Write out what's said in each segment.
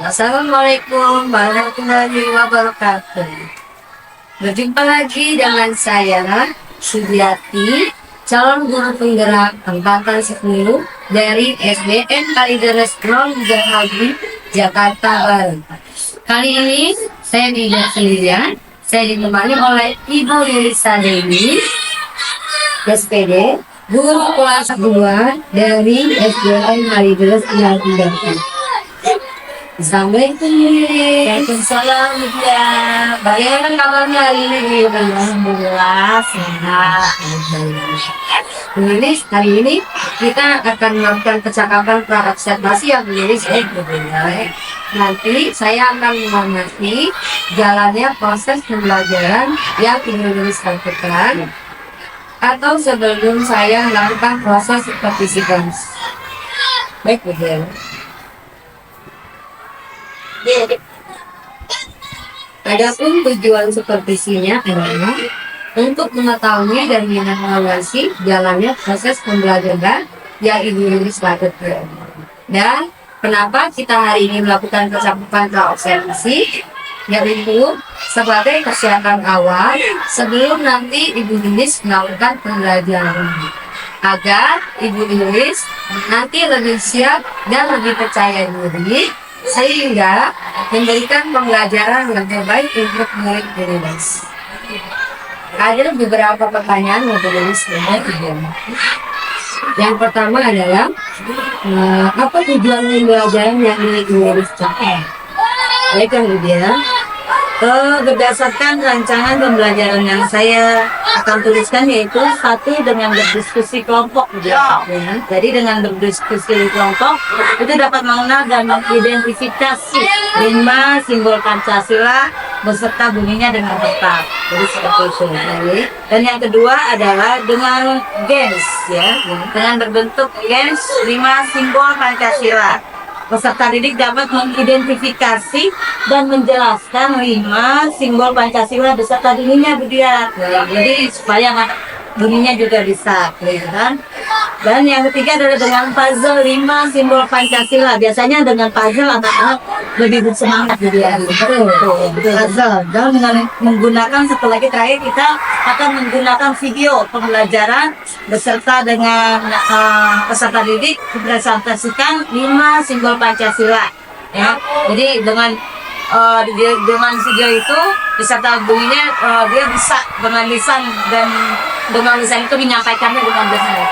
Assalamualaikum warahmatullahi wabarakatuh. Berjumpa lagi dengan saya, Sudiati, calon guru penggerak angkatan 10 dari SDN Kalideres Haji, Jakarta Barat. Kali ini saya tidak sendirian, saya ditemani oleh Ibu Lisa Dewi, SPD, guru kelas 2 dari SDN Kalideres Haji, Jakarta. Assalamualaikum. Waalaikumsalam ya. Bagaimana kabarnya hari ini? Alhamdulillah sehat. Menulis hari ini kita akan melakukan percakapan pra-observasi yang menulis nanti saya akan mengamati jalannya proses pembelajaran yang menulis lakukan atau sebelum saya melakukan proses partisipasi. Baik, Bu. Adapun tujuan supervisinya adalah untuk mengetahui dan mengevaluasi jalannya proses pembelajaran yang Ibu lakukan. Dan kenapa kita hari ini melakukan percakapan pra-observasi, yaitu sebagai persiapan awal sebelum nanti Ibu Lilis melakukan pembelajaran, agar Ibu Lilis nanti lebih siap dan lebih percaya diri sehingga memberikan pembelajaran yang terbaik untuk murid-murid. Ada beberapa pertanyaan yang tertulis. Yang pertama adalah apa tujuan pembelajaran yang murid-murid capai? Baik, kemudian Berdasarkan rancangan pembelajaran yang saya akan tuliskan, yaitu satu dengan berdiskusi kelompok. Jadi dengan berdiskusi kelompok itu dapat mengenal dan mengidentifikasi 5 simbol Pancasila beserta bunyinya dengan tepat. Jadi seperti itu. Dan yang kedua adalah dengan games, ya, dengan berbentuk games 5 simbol Pancasila. Peserta didik dapat mengidentifikasi dan menjelaskan 5 simbol Pancasila beserta bunyinya, Bu Dia. Jadi supaya bunyinya juga bisa, kan? Dan yang ketiga adalah dengan puzzle 5 simbol Pancasila. Biasanya dengan puzzle anak-anak lebih bersemangat, Bu Dia. Betul. Puzzle. Dan dengan menggunakan, setelah terakhir kita akan menggunakan video pembelajaran beserta dengan peserta didik mempresentasikan 5 simbol Pancasila, ya. Jadi dengan video itu beserta bunyinya dia bisa dengan lisan, dan dengan lisan itu menyampaikannya dengan benar.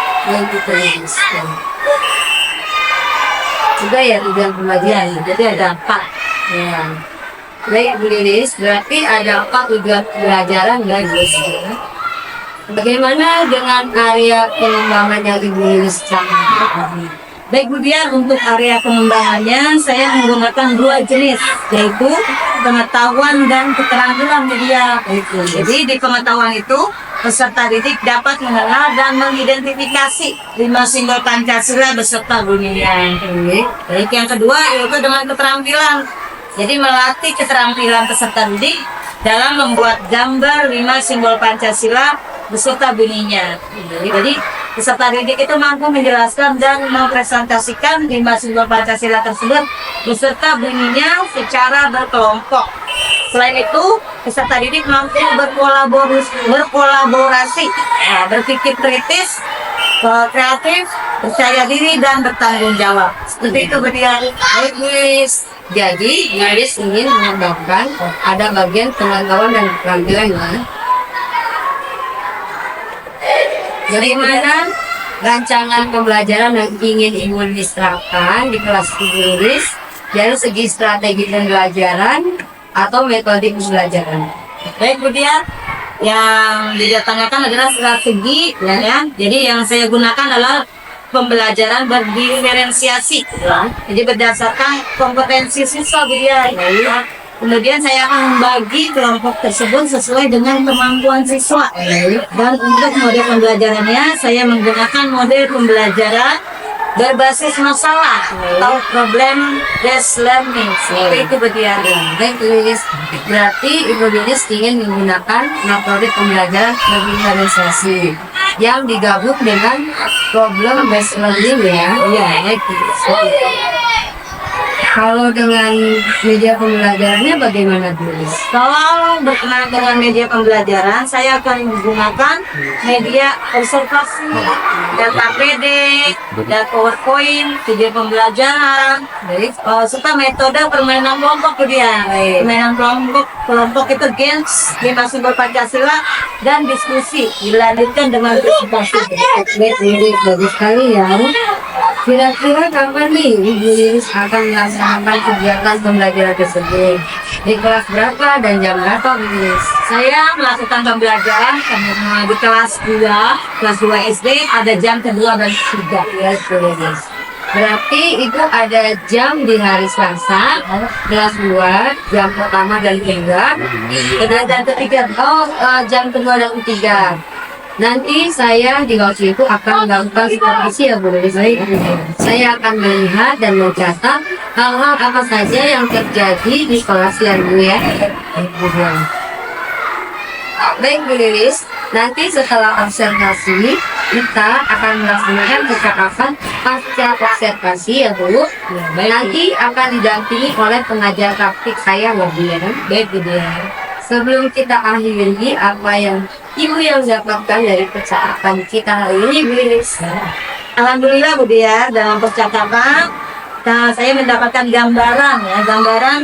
Juga ya tujuan pembelajaran. Jadi ada 4. Ya. Baik, Bu Lilis, berarti ada 4 tujuan pembelajaran, guys. Bagaimana dengan area pengembangan yang Ibu Lilis canangkan? Baik, Bu Dia, untuk area pengembangannya saya menggunakan 2 jenis, yaitu pengetahuan dan keterampilan, Bu Dia. Jadi di pengetahuan itu peserta didik dapat mengenal dan mengidentifikasi 5 simbol Pancasila beserta bunyinya. Baik, yang kedua yaitu dengan keterampilan. Jadi melatih keterampilan peserta didik dalam membuat gambar 5 simbol Pancasila beserta bunyinya. Jadi peserta didik itu mampu menjelaskan dan mempresentasikan 5 simbol Pancasila tersebut beserta bunyinya secara berkelompok. Selain itu, peserta didik mampu berkolaborasi, berpikir kritis, kreatif, percaya diri, dan bertanggung jawab. Seperti itu, Bu Dia. Baik, Lilis. Jadi, Lilis ingin mengembangkan ada bagian pengetahuan dan keterampilan, ya. Bagaimana rancangan pembelajaran yang ingin Ibu Lilis terapkan di kelas Ibu Lilis dari segi strategi pembelajaran atau metode pembelajaran? Baik, Bu Dia, yang ditanyakan adalah strategi, ya. Jadi yang saya gunakan adalah pembelajaran berdiferensiasi. Jadi berdasarkan kompetensi siswa Bu Dian. Kemudian saya akan membagi kelompok tersebut sesuai dengan kemampuan siswa. Dan untuk model pembelajarannya, saya menggunakan model pembelajaran berbasis masalah atau problem based learning. Seperti itu Bu Dian. Baik, Bu Lilis. Berarti Ibu Lilis ingin menggunakan metode pembelajaran diferensiasi yang digabung dengan problem based learning ya. Iya. Baik, Bu Lilis. Kalau dengan media pembelajarannya bagaimana, Bu Lilis? Kalau berkenaan dengan media pembelajaran, saya akan menggunakan media observasi, data PD, dan PowerPoint, video pembelajaran, serta metode permainan kelompok Bu Dian. Permainan kelompok itu games, simbol Pancasila, dan diskusi. Dilanjutkan dengan presentasi. Baik, bagus sekali ya. Kira-kira kapan nih Ibu Lilis akan melaksanakan kegiatan pembelajaran tersebut? Di kelas berapa dan jam berapa, Bu Lilis? Saya melakukan pembelajaran di kelas 2 SD, ada jam kedua dan ketiga. Ya, Bu Lilis. Berarti itu ada jam di hari Selasa, kelas 2, jam pertama dan ketiga, dan ketiga, jam kedua dan ketiga. Nanti saya di waktu itu akan melakukan supervisi ya Bu Lilis. Saya akan melihat dan mencatat hal-hal apa saja yang terjadi di kelas ya Bu ya. Baik Bu Lilis, nanti setelah observasi kita akan melaksanakan percakapan pasca observasi ya Bu. Nanti akan didampingi oleh pengajar praktik saya Bu Dian. Baik Bu Dian. Sebelum kita akhiri, apa yang Ibu yang dapatkan dari percakapan kita hari ini, Bu Lilis? Alhamdulillah Bu Dian, dalam percakapan saya mendapatkan gambaran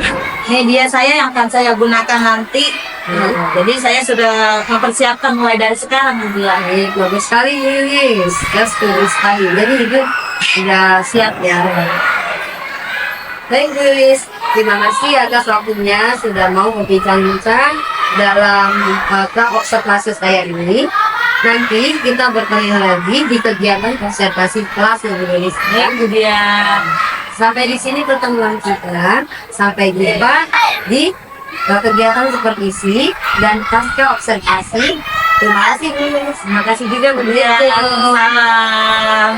media saya yang akan saya gunakan nanti. Jadi saya sudah mempersiapkan mulai dari sekarang Bu Dian. Baik, bagus sekali Bu Lilis. Ya, setuju sekali. Jadi Ibu sudah siap ya. Baik Bu Lilis, terima kasih atas waktunya sudah mau berbincang-bincang dalam observasi saya ini. Nanti kita bertemu lagi di kegiatan observasi kelas Bu Lilis. Ya Bu Dian. Sampai di sini pertemuan kita. Sampai jumpa di kegiatan supervisi dan pasca observasi. Terima kasih Bu Lilis. Terima kasih juga Bu Dian. Salam.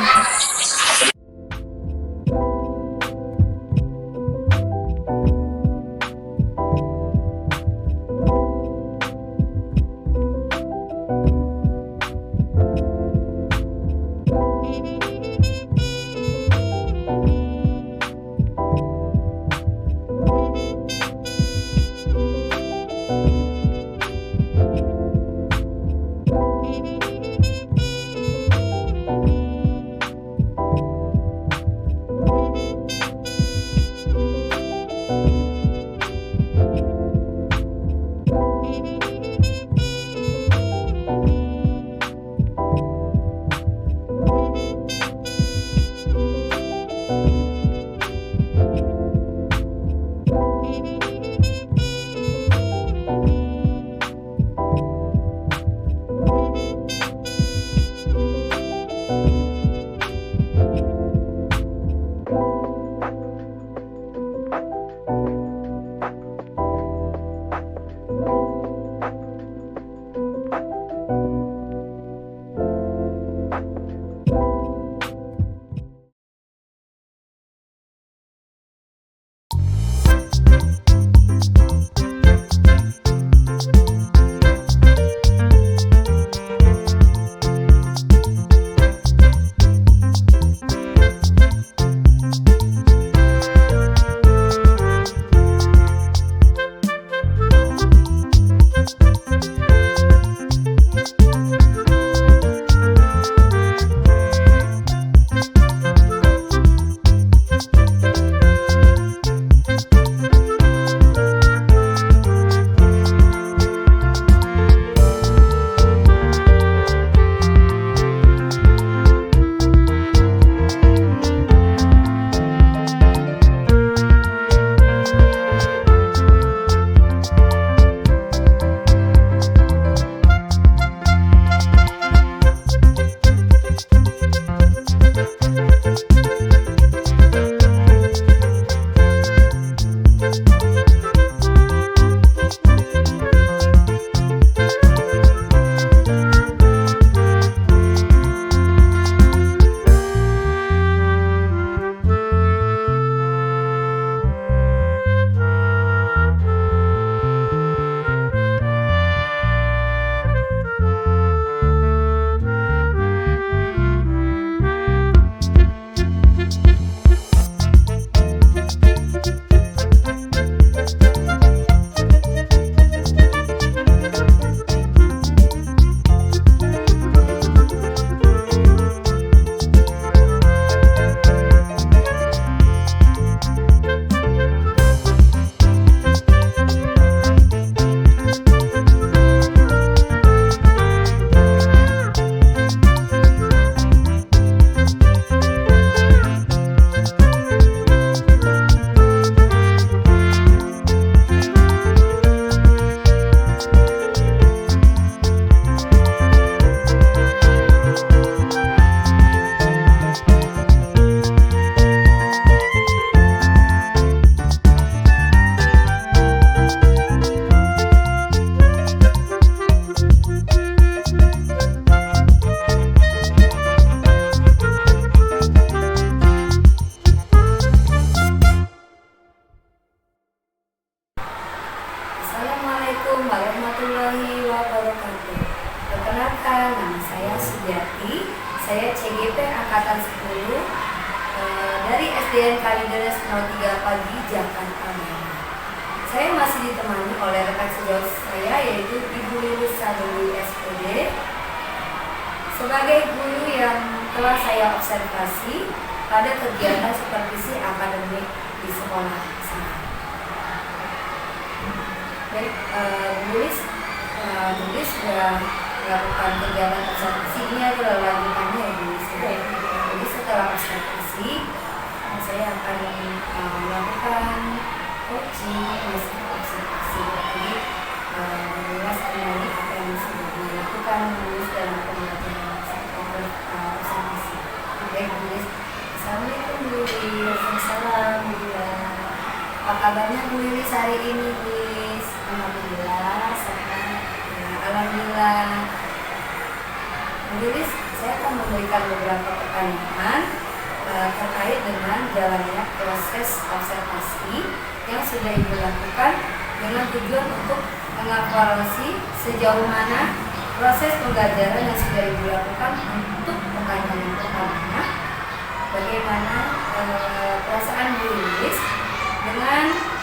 Assalamualaikum warahmatullahi wabarakatuh. Perkenalkan, nama saya Sugiati. Saya CGP Angkatan 10 dari SDN Kalideres 03 Pagi, Jakarta. Saya masih ditemani oleh rekan sejauh saya yaitu Ibu Lilis Saduli SPD sebagai guru yang telah saya observasi pada kegiatan supervisi akademik di sekolah saya. Baik, Lilis sudah melakukan kegiatan observasi. Ini adalah lanjutannya ya, Lilis. Jadi setelah observasi, saya akan melakukan coaching observasi. Jadi mengulas kembali apa yang sudah dilakukan Lilis dalam pembelajaran observasi. Baik, Lilis. Assalamualaikum Bu Lilis. Waalaikumsalam Bu Lilis. Apa kabarnya Bu Lilis hari ini, Lilis? Alhamdulillah sehat. Ya, alhamdulillah. Bu Lilis, saya akan memberikan beberapa pertanyaan terkait dengan jalannya proses observasi yang sudah Ibu lakukan dengan tujuan untuk mengevaluasi sejauh mana proses pembelajaran yang sudah Ibu lakukan. Untuk pertanyaan yang pertama, bagaimana perasaan Bu Lilis dengan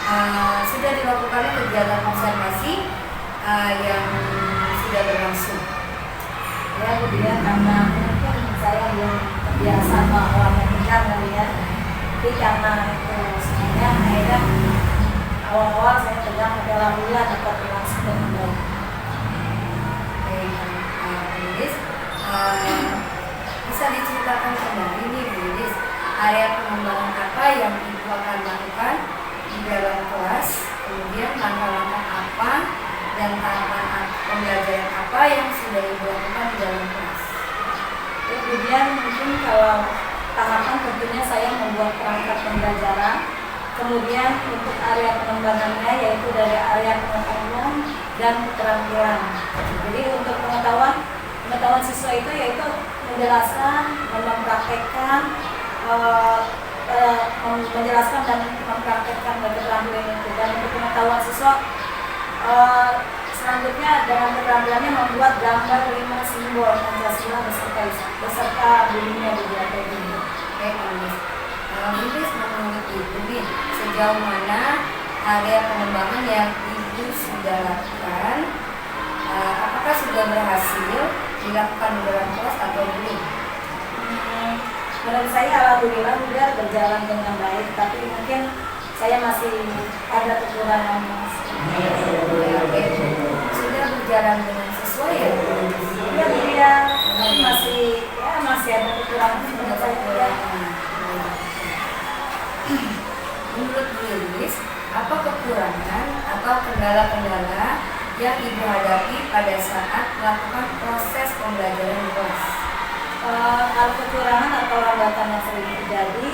sudah dilakukannya kegiatan observasi yang sudah berlangsung? Ya, kemudian karena mungkin saya belum terbiasa bahwa mendengar kali ya. Jadi karena itu sebenarnya akhirnya awal-awal saya pegang alhamdulillah dapat berlangsung dengan baik. Baik, Bu Lilis, bisa diceritakan kembali nih Bu Lilis, area pengembangan apa yang Ibu akan lakukan di dalam kelas, kemudian langkah-langkah apa dan tahapan pembelajaran apa yang sudah Ibu lakukan di dalam kelas. Kemudian mungkin kalau tahapan tentunya saya membuat perangkat pembelajaran. Kemudian untuk area pengembangannya yaitu dari area pengetahuan dan keterampilan. Jadi untuk pengetahuan siswa itu yaitu menjelaskan, mempraktekkan, menjelaskan dan mempraktekkan keterampilan itu. Dan untuk pengetahuan siswa selanjutnya dengan keterampilannya membuat gambar 5 simbol Pancasila beserta bunyinya beberapa ini. Baik, Bu Lilis, menurut Ibu nih, sejauh mana area pengembangan yang Ibu sudah lakukan? Apakah sudah berhasil dilakukan di dalam kelas atau belum? Menurut saya alhamdulillah sudah berjalan dengan baik, tapi mungkin saya masih ada kekurangan. Sudah berjalan dengan sesuai ya? Iya, masih ada kekurangan menurut saya. Menurut Bu Lilis, apa kekurangan atau kendala-kendala yang Ibu hadapi pada saat melakukan proses pembelajaran di kelas? Kalau kekurangan atau hambatan yang sering terjadi,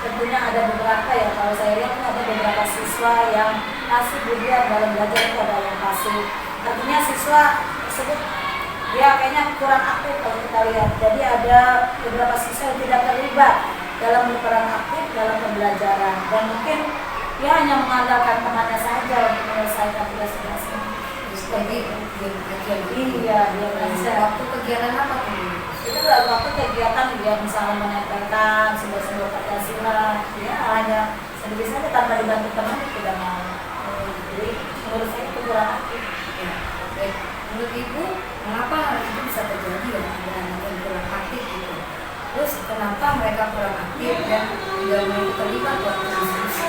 tentunya ada beberapa ya. Kalau saya lihat ada beberapa siswa yang masih belajar dalam belajar itu ada yang pasif. Artinya siswa tersebut dia kayaknya kurang aktif kalau kita lihat. Jadi ada beberapa siswa yang tidak terlibat dalam berperan aktif dalam pembelajaran dan mungkin dia hanya mengandalkan temannya saja untuk menyelesaikan tugas-tugasnya. Jadi diam aja. Iya, dia bisa. Waktu kegiatan apa tuh? Itu waktu kegiatan dia misalnya menempelkan simbol-simbol Pancasila, dia hanya sendiri saja tanpa dibantu teman tidak mau. Jadi menurut saya itu kurang aktif. Ya, baik. Menurut Ibu, mengapa hal itu bisa terjadi ya? Ada anak yang kurang aktif gitu. Terus kenapa mereka kurang aktif dan tidak mau terlibat waktu diskusi?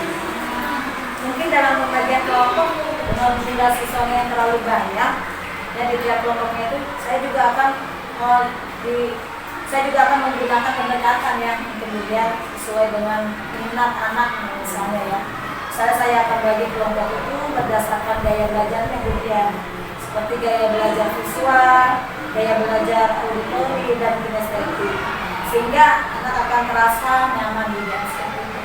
Mungkin dalam pembagian kelompok dengan jumlah siswanya yang terlalu banyak dan di tiap kelompoknya itu saya juga akan menggunakan pendekatan yang kemudian sesuai dengan minat anak misalnya ya. Saya akan bagi kelompok itu berdasarkan gaya belajarnya kemudian seperti gaya belajar visual, gaya belajar auditori dan kinestetik sehingga anak akan terasa nyaman di dalam seperti itu.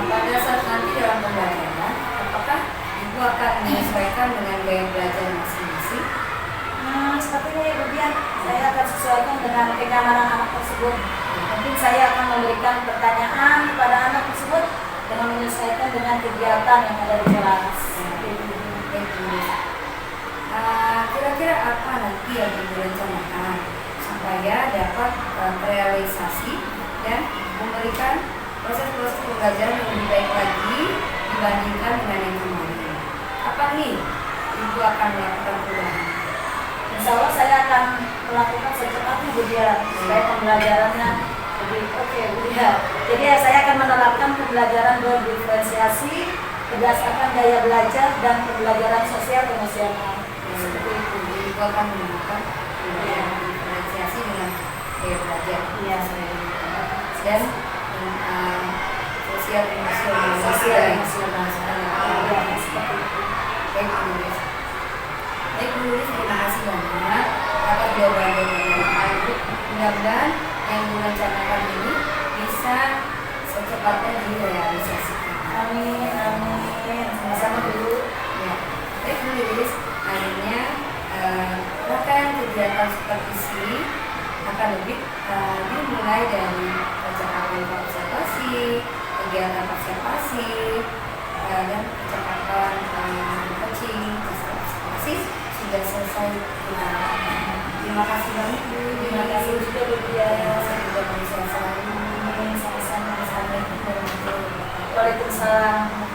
Pada saat nanti dalam pembelajaran, apakah Ibu akan menyesuaikan dengan gaya belajar masing-masing? Sepertinya kemudian saya akan sesuaikan dengan kenyamanan anak tersebut. Mungkin saya akan memberikan pertanyaan kepada anak tersebut dengan menyesuaikan dengan kegiatan yang ada di kelas. Kira-kira apa nanti yang direncanakan supaya dapat terrealisasi dan memberikan proses-proses pembelajaran yang lebih baik lagi dibandingkan dengan yang kemarin? Apa nih Ibu akan melakukan perubahan? Insya Allah saya akan melakukan secepatnya Bu Dia supaya pembelajarannya lebih oke Bu Dia. Jadi saya akan menerapkan pembelajaran berdiferensiasi berdasarkan daya belajar dan pembelajaran sosial emosional. Seperti itu, Ibu akan menggunakan pembelajaran diferensiasi dengan daya belajar Iya. dan sosial emosional. Sosial emosional. Iya, seperti itu. Baik, Bu Nuris. Baik, Bu Nuris, terima kasih banyak atas jawaban-jawabannya. Mudah-mudahan yang direncanakan ini bisa secepatnya direalisasikan. Amin, amin. Sama-sama dulu. Ya, baik Bu Nuris, akhirnya rangkaian kegiatan supervisi akan lebih dimulai dari percakapan observasi, kegiatan observasi, dan percakapan coaching, observasi sudah selesai kita. Terima kasih banyak Bu. Terima kasih juga Bu Dia. Saya juga bisa selalu Sama-sama. Assalamualaikum warahmatullahi wabarakatuh. Waalaikumsalam.